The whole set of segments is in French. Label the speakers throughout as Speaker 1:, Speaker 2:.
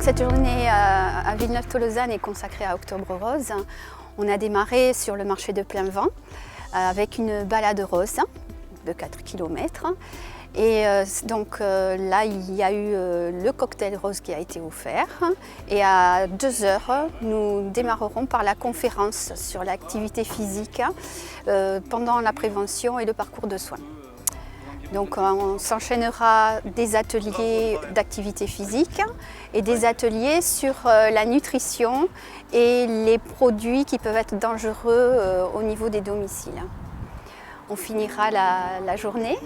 Speaker 1: cette journée à Villeneuve-Tolosane est consacrée à Octobre Rose. On a démarré sur le marché de plein vent avec une balade rose de 4 km. Et donc là, il y a eu le cocktail rose qui a été offert. Et à 2 heures, nous démarrerons par la conférence sur l'activité physique pendant la prévention et le parcours de soins. Donc on s'enchaînera des ateliers d'activité physique et des ateliers sur la nutrition et les produits qui peuvent être dangereux au niveau des domiciles. On finira la journée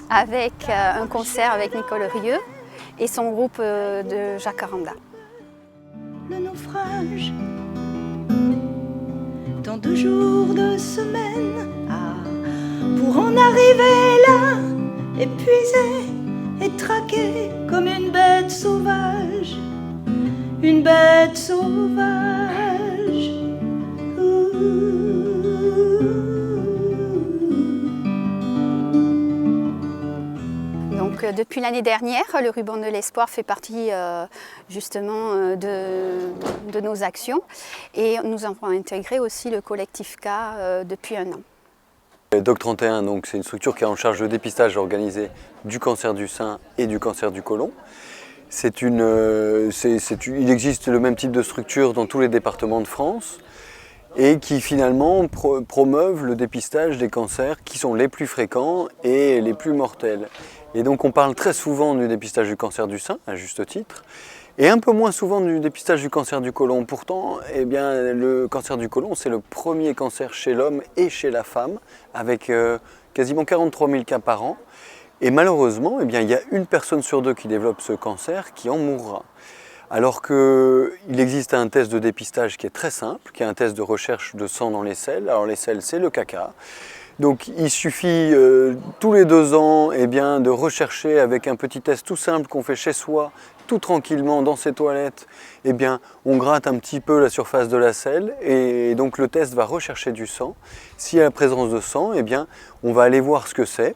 Speaker 1: avec un concert avec Nicole Rieu et son groupe de jacaranda.
Speaker 2: Le naufrage, dans 2 jours de semaine, pour en arriver là, épuisé et traqué comme une bête sauvage, une bête sauvage.
Speaker 1: Donc, depuis l'année dernière, le ruban de l'espoir fait partie justement de nos actions et nous avons intégré aussi le collectif K depuis 1 an.
Speaker 3: Doc31, c'est une structure qui est en charge de dépistage organisé du cancer du sein et du cancer du côlon. Il existe le même type de structure dans tous les départements de France et qui finalement promeuvent le dépistage des cancers qui sont les plus fréquents et les plus mortels. Et donc on parle très souvent du dépistage du cancer du sein, à juste titre, et un peu moins souvent du dépistage du cancer du côlon. Pourtant, le cancer du côlon, c'est le premier cancer chez l'homme et chez la femme, avec quasiment 43 000 cas par an. Et malheureusement, il y a 1 personne sur 2 qui développe ce cancer qui en mourra. Alors qu'il existe un test de dépistage qui est très simple, qui est un test de recherche de sang dans les selles. Alors les selles, c'est le caca. Donc il suffit tous les 2 ans de rechercher avec un petit test tout simple qu'on fait chez soi, tout tranquillement dans ses toilettes. On gratte un petit peu la surface de la selle et donc le test va rechercher du sang. S'il y a la présence de sang, on va aller voir ce que c'est.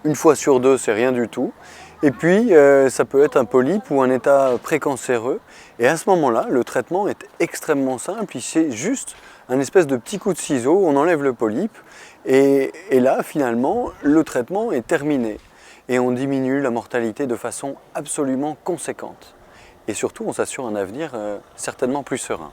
Speaker 3: 1 fois sur 2, c'est rien du tout. Et puis ça peut être un polype ou un état précancéreux. Et à ce moment-là, le traitement est extrêmement simple. C'est juste un espèce de petit coup de ciseau, on enlève le polype. Et là, finalement, le traitement est terminé. Et on diminue la mortalité de façon absolument conséquente. Et surtout, on s'assure un avenir certainement plus serein.